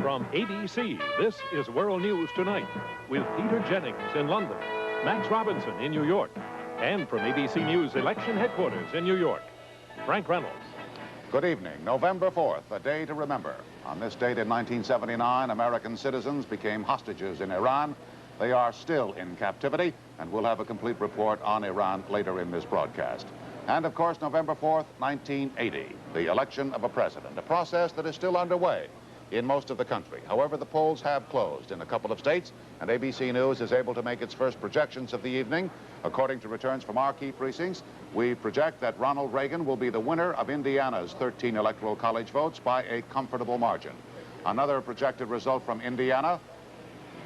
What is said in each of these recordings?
From ABC, this is World News Tonight with Peter Jennings in London, Max Robinson in New York, and from ABC News election headquarters in New York, Frank Reynolds. Good evening. November 4th, a day to remember. On this date in 1979, American citizens became hostages in Iran. They are still in captivity, and we'll have a complete report on Iran later in this broadcast. And, of course, November 4th, 1980, the election of a president, a process that is still underway in most of the country. However, the polls have closed in a couple of states, and ABC News is able to make its first projections of the evening. According to returns from our key precincts, we project that Ronald Reagan will be the winner of Indiana's 13 Electoral College votes by a comfortable margin. Another projected result from Indiana,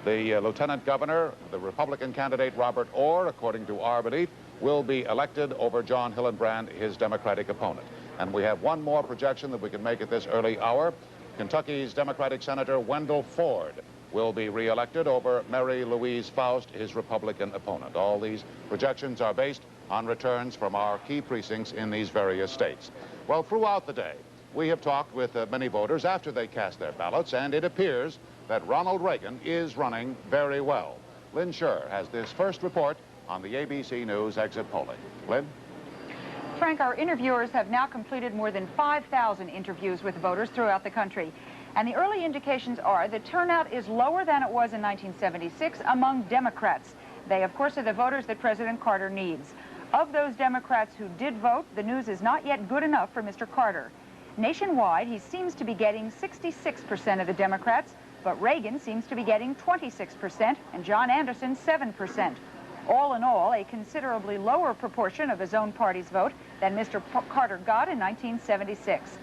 the lieutenant governor, the Republican candidate Robert Orr, according to our belief, will be elected over John Hillenbrand, his Democratic opponent. And we have one more projection that we can make at this early hour. Kentucky's Democratic Senator Wendell Ford will be re-elected over Mary Louise Faust, his Republican opponent. All these projections are based on returns from our key precincts in these various states. Well, throughout the day, we have talked with many voters after they cast their ballots, and it appears that Ronald Reagan is running very well. Lynn Scher has this first report on the ABC News exit polling. Lynn? Frank, our interviewers have now completed more than 5,000 interviews with voters throughout the country. And the early indications are that turnout is lower than it was in 1976 among Democrats. They, of course, are the voters that President Carter needs. Of those Democrats who did vote, the news is not yet good enough for Mr. Carter. Nationwide, he seems to be getting 66% of the Democrats, but Reagan seems to be getting 26% and John Anderson 7%. All in all, a considerably lower proportion of his own party's vote than Mr. Carter got in 1976.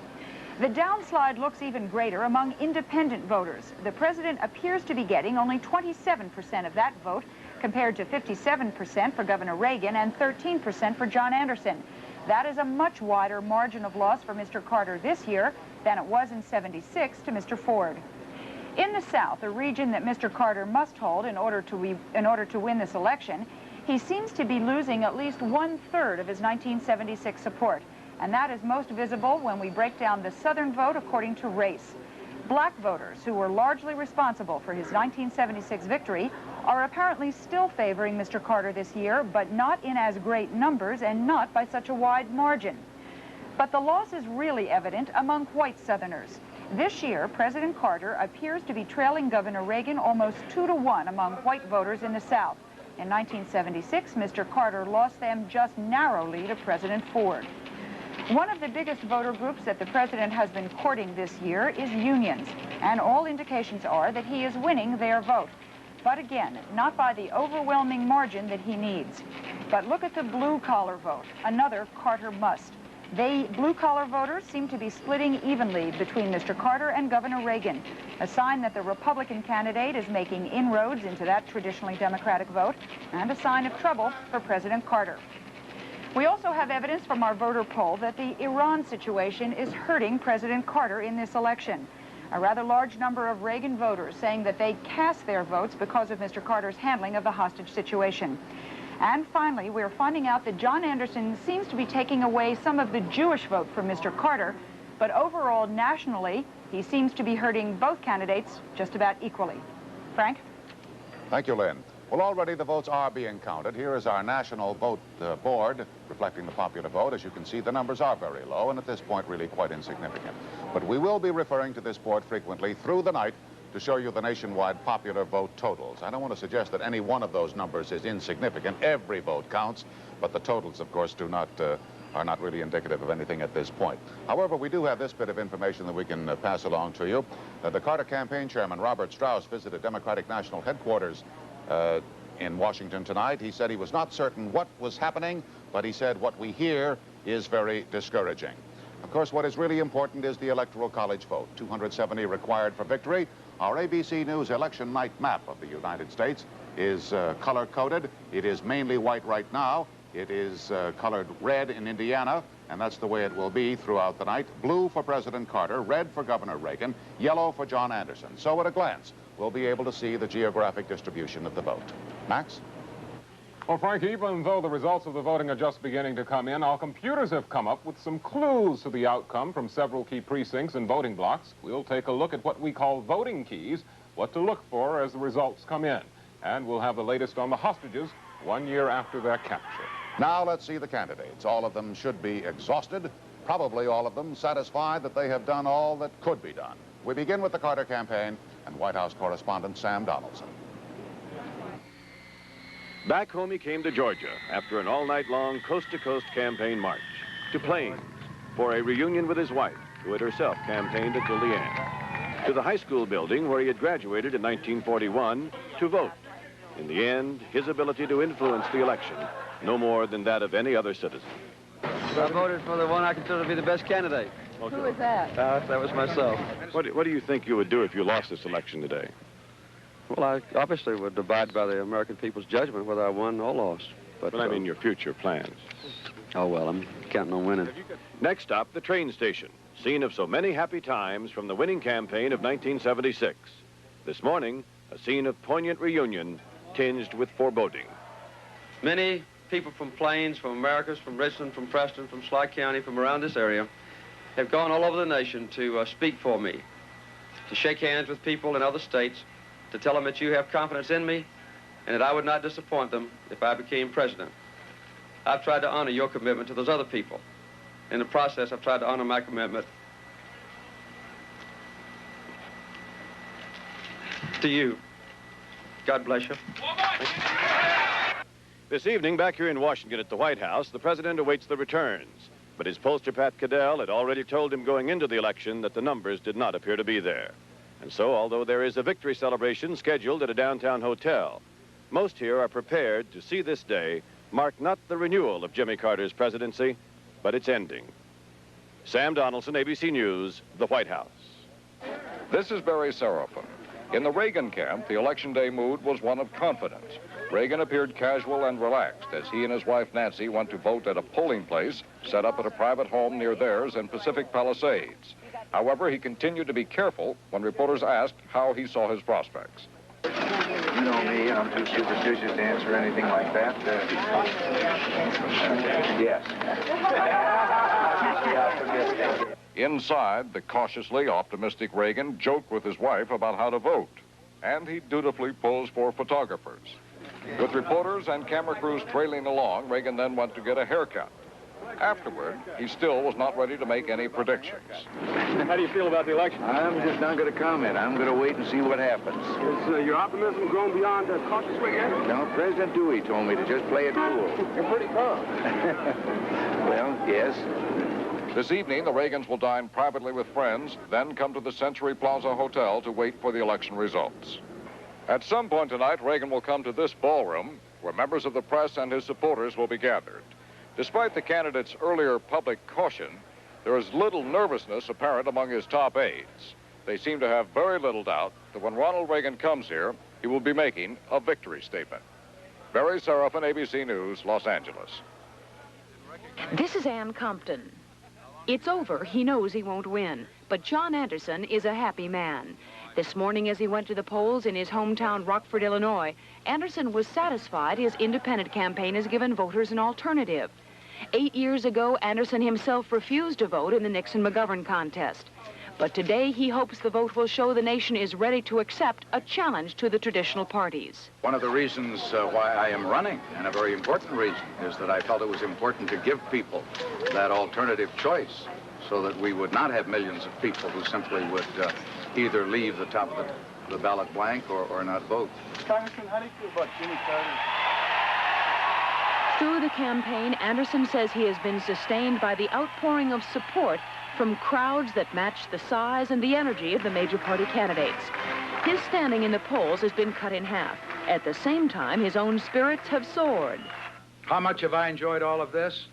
The downslide looks even greater among independent voters. The president appears to be getting only 27% of that vote, compared to 57% for Governor Reagan and 13% for John Anderson. That is a much wider margin of loss for Mr. Carter this year than it was in '76 to Mr. Ford. In the South, a region that Mr. Carter must hold in order to win this election, he seems to be losing at least 1/3 of his 1976 support. And that is most visible when we break down the Southern vote according to race. Black voters, who were largely responsible for his 1976 victory, are apparently still favoring Mr. Carter this year, but not in as great numbers and not by such a wide margin. But the loss is really evident among white Southerners. This year, President Carter appears to be trailing Governor Reagan almost 2-to-1 among white voters in the South. In 1976, Mr. Carter lost them just narrowly to President Ford. One of the biggest voter groups that the president has been courting this year is unions, and all indications are that he is winning their vote. But again, not by the overwhelming margin that he needs. But look at the blue-collar vote, another Carter must. Blue-collar voters seem to be splitting evenly between Mr. Carter and Governor Reagan, a sign that the Republican candidate is making inroads into that traditionally Democratic vote, and a sign of trouble for President Carter. We also have evidence from our voter poll that the Iran situation is hurting President Carter in this election. A rather large number of Reagan voters saying that they cast their votes because of Mr. Carter's handling of the hostage situation. And finally, we're finding out that John Anderson seems to be taking away some of the Jewish vote from Mr. Carter, but overall, nationally, he seems to be hurting both candidates just about equally. Frank? Thank you, Lynn. Well, already the votes are being counted. Here is our national vote board reflecting the popular vote. As you can see, the numbers are very low, and at this point, really quite insignificant. But we will be referring to this board frequently through the night to show you the nationwide popular vote totals. I don't want to suggest that any one of those numbers is insignificant. Every vote counts, but the totals, of course, are not really indicative of anything at this point. However, we do have this bit of information that we can pass along to you. The Carter campaign chairman, Robert Strauss, visited Democratic National Headquarters in Washington tonight. He said he was not certain what was happening, but he said what we hear is very discouraging. Of course, what is really important is the Electoral College vote. 270 required for victory. Our ABC News election night map of the United States is color-coded. It is mainly white right now. It is colored red in Indiana, and that's the way it will be throughout the night. Blue for President Carter, red for Governor Reagan, yellow for John Anderson. So at a glance, we'll be able to see the geographic distribution of the vote. Max? Well, Frank, even though the results of the voting are just beginning to come in, our computers have come up with some clues to the outcome from several key precincts and voting blocks. We'll take a look at what we call voting keys, what to look for as the results come in. And we'll have the latest on the hostages 1 year after their capture. Now let's see the candidates. All of them should be exhausted, probably all of them satisfied that they have done all that could be done. We begin with the Carter campaign and White House correspondent Sam Donaldson. Back home he came to Georgia after an all-night-long coast-to-coast campaign march to Plains for a reunion with his wife, who had herself campaigned until the end, to the high school building where he had graduated in 1941 to vote. In the end, his ability to influence the election no more than that of any other citizen. I voted for the one I consider to be the best candidate. Okay. Who is that? That was myself. What do you think you would do if you lost this election today? Well, I obviously would abide by the American people's judgment whether I won or lost. But I mean your future plans. Oh, well, I'm counting on winning. Next stop, the train station, scene of so many happy times from the winning campaign of 1976. This morning, a scene of poignant reunion tinged with foreboding. Many people from Plains, from Americus, from Richland, from Preston, from Sly County, from around this area, have gone all over the nation to speak for me, to shake hands with people in other states, to tell them that you have confidence in me and that I would not disappoint them if I became president. I've tried to honor your commitment to those other people. In the process, I've tried to honor my commitment to you. God bless you. This evening, back here in Washington at the White House, the president awaits the returns. But his pollster, Pat Caddell, had already told him going into the election that the numbers did not appear to be there. And so, although there is a victory celebration scheduled at a downtown hotel, most here are prepared to see this day mark not the renewal of Jimmy Carter's presidency, but its ending. Sam Donaldson, ABC News, the White House. This is Barry Seraphin. In the Reagan camp, the election day mood was one of confidence. Reagan appeared casual and relaxed as he and his wife Nancy went to vote at a polling place set up at a private home near theirs in Pacific Palisades. However, he continued to be careful when reporters asked how he saw his prospects. You know me, I'm too superstitious to answer anything like that. Yes. Inside, the cautiously optimistic Reagan joked with his wife about how to vote, and he dutifully posed for photographers. With reporters and camera crews trailing along, Reagan then went to get a haircut. Afterward, he still was not ready to make any predictions. How do you feel about the election? I'm just not going to comment. I'm going to wait and see what happens. Has your optimism grown beyond cautious yet? No, President Dewey told me to just play it cool. You're pretty calm. Well, yes. This evening, the Reagans will dine privately with friends, then come to the Century Plaza Hotel to wait for the election results. At some point tonight, Reagan will come to this ballroom, where members of the press and his supporters will be gathered. Despite the candidate's earlier public caution, there is little nervousness apparent among his top aides. They seem to have very little doubt that when Ronald Reagan comes here, he will be making a victory statement. Barry Seraphin, ABC News, Los Angeles. This is Ann Compton. It's over. He knows he won't win. But John Anderson is a happy man. This morning as he went to the polls in his hometown Rockford, Illinois, Anderson was satisfied his independent campaign has given voters an alternative. 8 years ago, Anderson himself refused to vote in the Nixon-McGovern contest. But today, he hopes the vote will show the nation is ready to accept a challenge to the traditional parties. One of the reasons why I am running, and a very important reason, is that I felt it was important to give people that alternative choice so that we would not have millions of people who simply would either leave the top of the ballot blank or not vote. Congressman, how do you feel about Jimmy Carter? Through the campaign, Anderson says he has been sustained by the outpouring of support from crowds that match the size and the energy of the major party candidates. His standing in the polls has been cut in half. At the same time, his own spirits have soared. How much have I enjoyed all of this?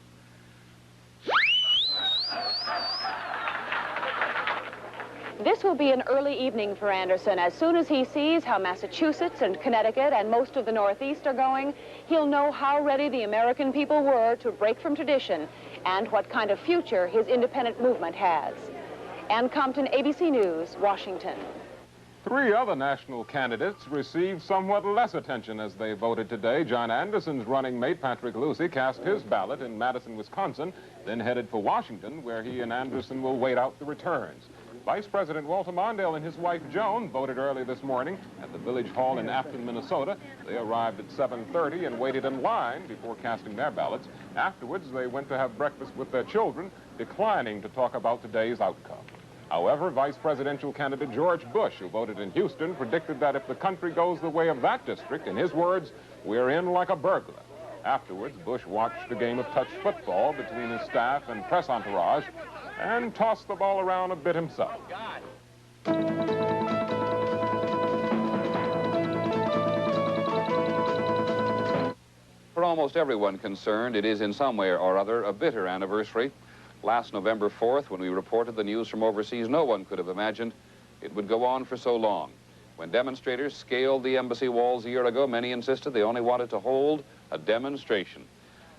This will be an early evening for Anderson. As soon as he sees how Massachusetts and Connecticut and most of the Northeast are going, he'll know how ready the American people were to break from tradition and what kind of future his independent movement has. Ann Compton, ABC News, Washington. Three other national candidates received somewhat less attention as they voted today. John Anderson's running mate, Patrick Lucy, cast his ballot in Madison, Wisconsin, then headed for Washington, where he and Anderson will wait out the returns. Vice President Walter Mondale and his wife, Joan, voted early this morning at the Village Hall in Afton, Minnesota. They arrived at 7:30 and waited in line before casting their ballots. Afterwards, they went to have breakfast with their children, declining to talk about today's outcome. However, Vice Presidential candidate George Bush, who voted in Houston, predicted that if the country goes the way of that district, in his words, we're in like a burglar. Afterwards, Bush watched a game of touch football between his staff and press entourage and tossed the ball around a bit himself. For almost everyone concerned, it is in some way or other a bitter anniversary. Last November 4th, when we reported the news from overseas, no one could have imagined it would go on for so long. When demonstrators scaled the embassy walls a year ago, many insisted they only wanted to hold a demonstration.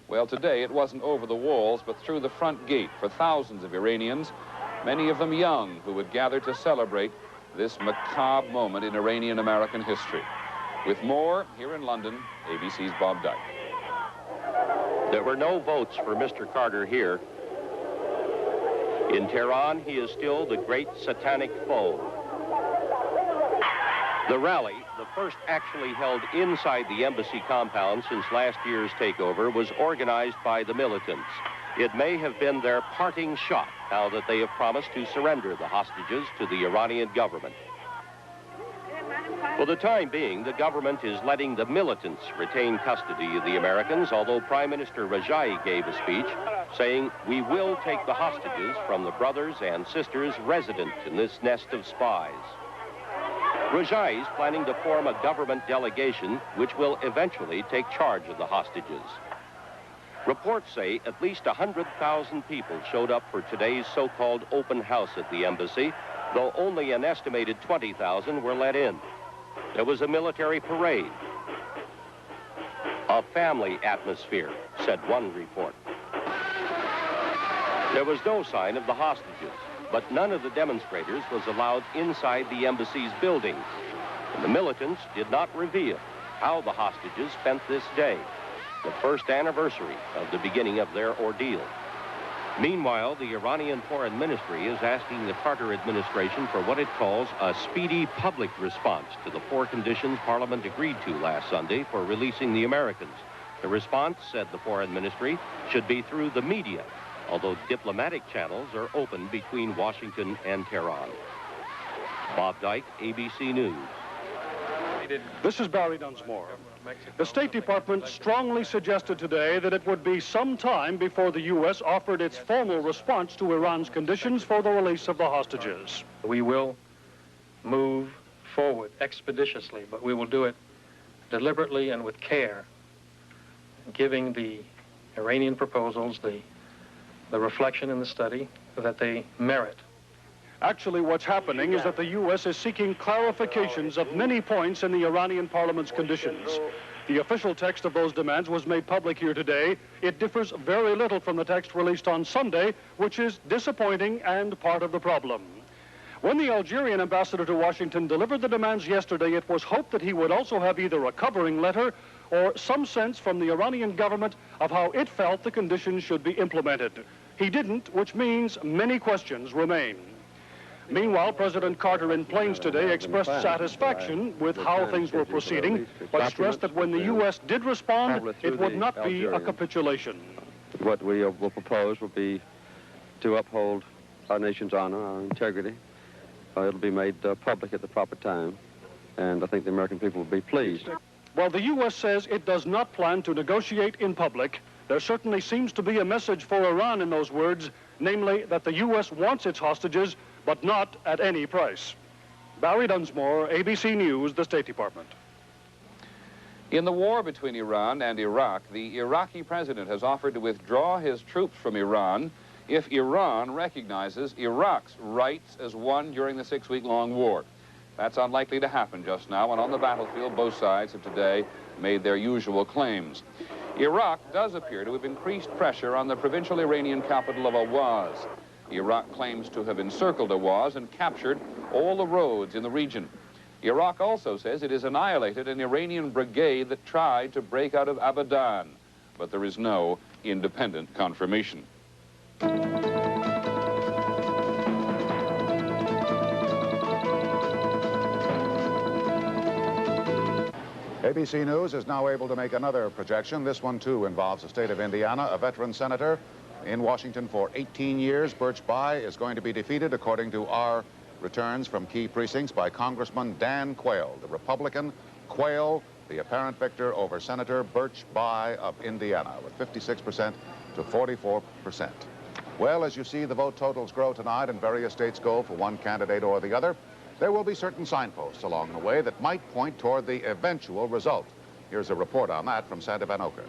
Well, today it wasn't over the walls, but through the front gate for thousands of Iranians, many of them young, who would gather to celebrate this macabre moment in Iranian-American history. With more, here in London, ABC's Bob Dyke. There were no votes for Mr. Carter here. In Tehran, he is still the great satanic foe. The rally, the first actually held inside the embassy compound since last year's takeover, was organized by the militants. It may have been their parting shot now that they have promised to surrender the hostages to the Iranian government. For the time being, the government is letting the militants retain custody of the Americans, although Prime Minister Rajai gave a speech saying, "We will take the hostages from the brothers and sisters resident in this nest of spies." Rajai is planning to form a government delegation which will eventually take charge of the hostages. Reports say at least 100,000 people showed up for today's so-called open house at the embassy, though only an estimated 20,000 were let in. There was a military parade. A family atmosphere, said one report. There was no sign of the hostages, but none of the demonstrators was allowed inside the embassy's building. And the militants did not reveal how the hostages spent this day, the first anniversary of the beginning of their ordeal. Meanwhile, the Iranian Foreign Ministry is asking the Carter administration for what it calls a speedy public response to the 4 conditions Parliament agreed to last Sunday for releasing the Americans. The response, said the Foreign Ministry, should be through the media, although diplomatic channels are open between Washington and Tehran. Bob Dyke, ABC News. This is Barry Dunsmore. The State Department strongly suggested today that it would be some time before the U.S. offered its formal response to Iran's conditions for the release of the hostages. We will move forward expeditiously, but we will do it deliberately and with care, giving the Iranian proposals the reflection in the study that they merit. Actually, what's happening is that the U.S. is seeking clarifications of many points in the Iranian parliament's conditions. The official text of those demands was made public here today. It differs very little from the text released on Sunday, which is disappointing and part of the problem. When the Algerian ambassador to Washington delivered the demands yesterday, it was hoped that he would also have either a covering letter or some sense from the Iranian government of how it felt the conditions should be implemented. He didn't, which means many questions remain. Meanwhile, President Carter in Plains today expressed satisfaction with how things were proceeding, but stressed that when the U.S. did respond, it would not be a capitulation. What we will propose will be to uphold our nation's honor, our integrity. It'll be made public at the proper time, and I think the American people will be pleased. While the U.S. says it does not plan to negotiate in public, there certainly seems to be a message for Iran in those words, namely that the U.S. wants its hostages, but not at any price. Barry Dunsmore, ABC News, the State Department. In the war between Iran and Iraq, the Iraqi president has offered to withdraw his troops from Iran if Iran recognizes Iraq's rights as won during the 6-week-long war. That's unlikely to happen just now, and on the battlefield, both sides have today made their usual claims. Iraq does appear to have increased pressure on the provincial Iranian capital of Awaz. Iraq claims to have encircled Awaz and captured all the roads in the region. Iraq also says it has annihilated an Iranian brigade that tried to break out of Abadan, but there is no independent confirmation. ABC News is now able to make another projection. This one, too, involves the state of Indiana. A veteran senator in Washington for 18 years, Birch Bayh, is going to be defeated, according to our returns from key precincts, by Congressman Dan Quayle, the Republican. Quayle, the apparent victor over Senator Birch Bayh of Indiana, with 56% to 44%. Well, as you see, the vote totals grow tonight and various states go for one candidate or the other. There will be certain signposts along the way that might point toward the eventual result. Here's a report on that from Santa Van Oker.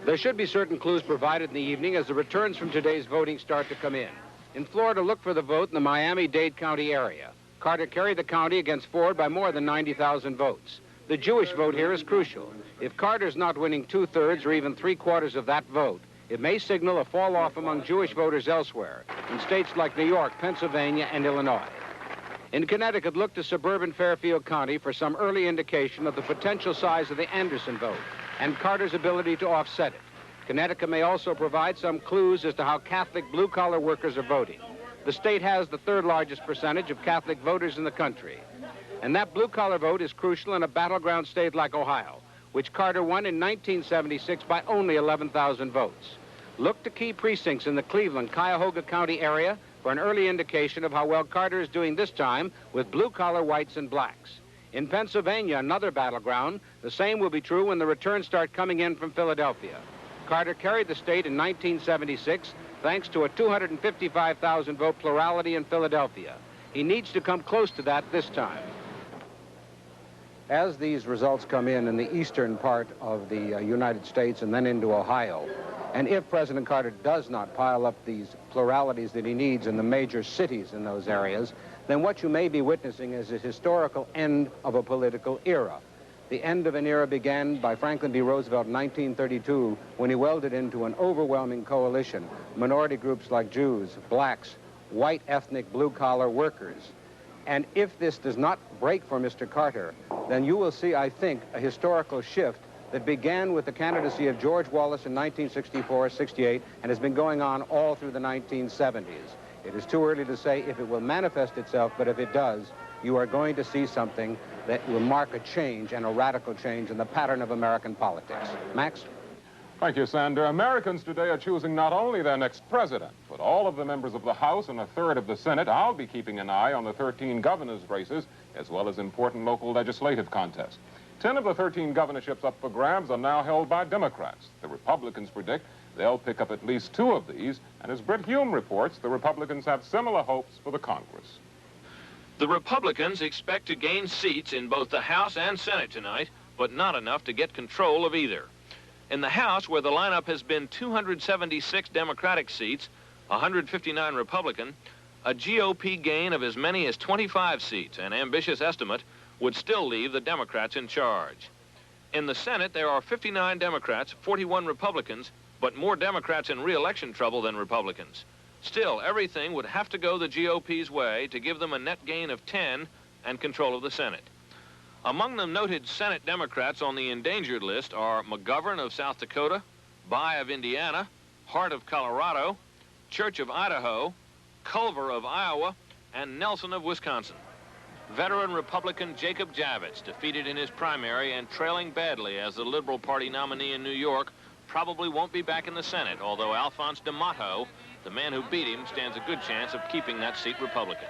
There should be certain clues provided in the evening as the returns from today's voting start to come in. In Florida, look for the vote in the Miami-Dade County area. Carter carried the county against Ford by more than 90,000 votes. The Jewish vote here is crucial. If Carter's not winning 2/3 or even 3/4 of that vote, it may signal a fall-off among Jewish voters elsewhere, in states like New York, Pennsylvania, and Illinois. In Connecticut, look to suburban Fairfield County for some early indication of the potential size of the Anderson vote and Carter's ability to offset it. Connecticut may also provide some clues as to how Catholic blue-collar workers are voting. The state has the third largest percentage of Catholic voters in the country. And that blue-collar vote is crucial in a battleground state like Ohio, which Carter won in 1976 by only 11,000 votes. Look to key precincts in the Cleveland, Cuyahoga County area for an early indication of how well Carter is doing this time with blue-collar whites and blacks. In Pennsylvania, another battleground, the same will be true when the returns start coming in from Philadelphia. Carter carried the state in 1976 thanks to a 255,000 vote plurality in Philadelphia. He needs to come close to that this time. As these results come in the eastern part of the United States and then into Ohio, and if President Carter does not pile up these pluralities that he needs in the major cities in those areas, then what you may be witnessing is a historical end of a political era. The end of an era began by Franklin D. Roosevelt in 1932 when he welded into an overwhelming coalition, minority groups like Jews, blacks, white ethnic blue-collar workers. And if this does not break for Mr. Carter, then you will see, I think, a historical shift that began with the candidacy of George Wallace in 1964-68 and has been going on all through the 1970s. It is too early to say if it will manifest itself, but if it does, you are going to see something that will mark a change and a radical change in the pattern of American politics. Max? Thank you, Sander. Americans today are choosing not only their next president, but all of the members of the House and a third of the Senate. I'll be keeping an eye on the 13 governors' races, as well as important local legislative contests. 10 of the 13 governorships up for grabs are now held by Democrats. The Republicans predict they'll pick up at least 2 of these, and as Britt Hume reports, the Republicans have similar hopes for the Congress. The Republicans expect to gain seats in both the House and Senate tonight, but not enough to get control of either. In the House, where the lineup has been 276 Democratic seats, 159 Republican, a GOP gain of as many as 25 seats, an ambitious estimate, would still leave the Democrats in charge. In the Senate, there are 59 Democrats, 41 Republicans, but more Democrats in re-election trouble than Republicans. Still, everything would have to go the GOP's way to give them a net gain of 10 and control of the Senate. Among the noted Senate Democrats on the endangered list are McGovern of South Dakota, Bayh of Indiana, Hart of Colorado, Church of Idaho, Culver of Iowa, and Nelson of Wisconsin. Veteran Republican Jacob Javits, defeated in his primary and trailing badly as the Liberal Party nominee in New York, probably won't be back in the Senate, although Alphonse D'Amato, the man who beat him, stands a good chance of keeping that seat Republican.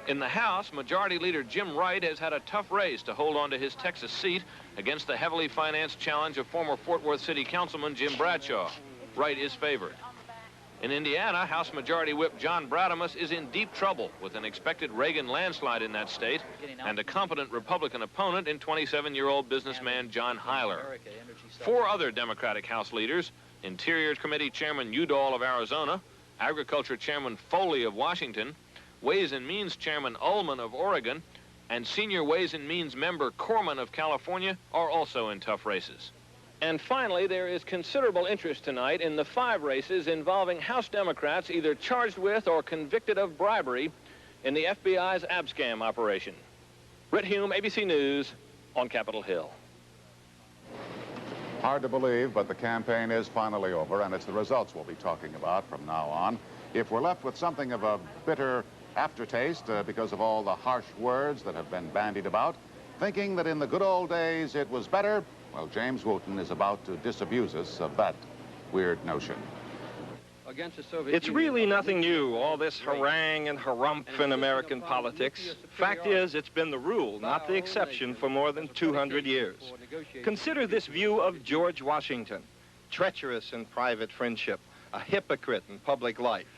In the House, Majority Leader Jim Wright has had a tough race to hold on to his Texas seat against the heavily financed challenge of former Fort Worth City Councilman Jim Bradshaw. Wright is favored. In Indiana, House Majority Whip John Bradamus is in deep trouble with an expected Reagan landslide in that state and a competent Republican opponent in 27-year-old businessman John Hyler. 4 other Democratic House leaders, Interior Committee Chairman Udall of Arizona, Agriculture Chairman Foley of Washington, Ways and Means Chairman Ullman of Oregon, and Senior Ways and Means Member Corman of California are also in tough races. And finally, there is considerable interest tonight in the 5 races involving House Democrats either charged with or convicted of bribery in the FBI's abscam operation. Britt Hume, ABC News on Capitol Hill. Hard to believe, but the campaign is finally over, and it's the results we'll be talking about from now on. If we're left with something of a bitter aftertaste because of all the harsh words that have been bandied about, thinking that in the good old days it was better, well, James Wooten is about to disabuse us of that weird notion. It's really nothing new, all this harangue and harumph in American politics. Fact is, it's been the rule, not the exception, for more than 200 years. Consider this view of George Washington. Treacherous in private friendship, a hypocrite in public life.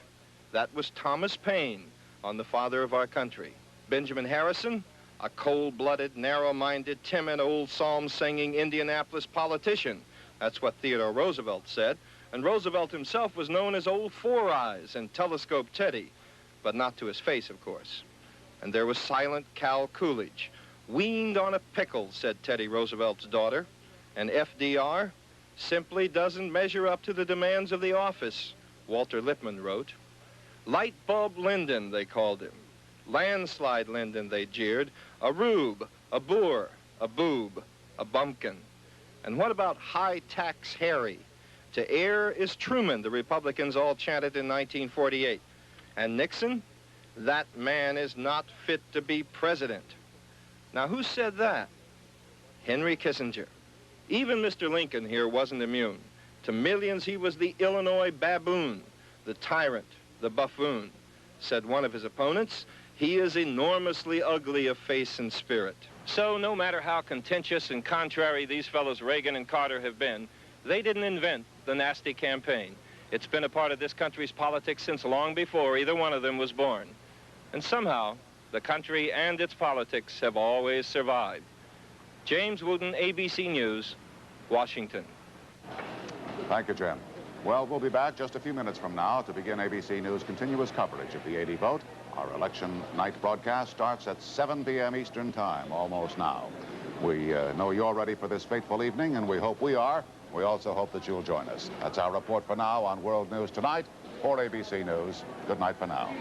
That was Thomas Paine, on the father of our country. Benjamin Harrison, a cold-blooded, narrow-minded, timid, old psalm-singing Indianapolis politician. That's what Theodore Roosevelt said. And Roosevelt himself was known as Old Four Eyes and Telescope Teddy, but not to his face, of course. And there was Silent Cal Coolidge. Weaned on a pickle, said Teddy Roosevelt's daughter. And FDR simply doesn't measure up to the demands of the office, Walter Lippmann wrote. Light Bulb Lyndon, they called him. Landslide Lyndon, they jeered. A rube, a boor, a boob, a bumpkin. And what about High Tax Harry? To err is Truman, the Republicans all chanted in 1948. And Nixon? That man is not fit to be president. Now, who said that? Henry Kissinger. Even Mr. Lincoln here wasn't immune. To millions, he was the Illinois baboon, the tyrant, the buffoon. Said one of his opponents, he is enormously ugly of face and spirit. So no matter how contentious and contrary these fellows Reagan and Carter have been, they didn't invent the nasty campaign. It's been a part of this country's politics since long before either one of them was born. And somehow, the country and its politics have always survived. James Wooten, ABC News, Washington. Thank you, Jim. Well, we'll be back just a few minutes from now to begin ABC News' continuous coverage of the 80 vote. Our election night broadcast starts at 7 p.m. Eastern Time, almost now. We know you're ready for this fateful evening, and we hope we are. We also hope that you'll join us. That's our report for now on World News Tonight. For ABC News, good night for now.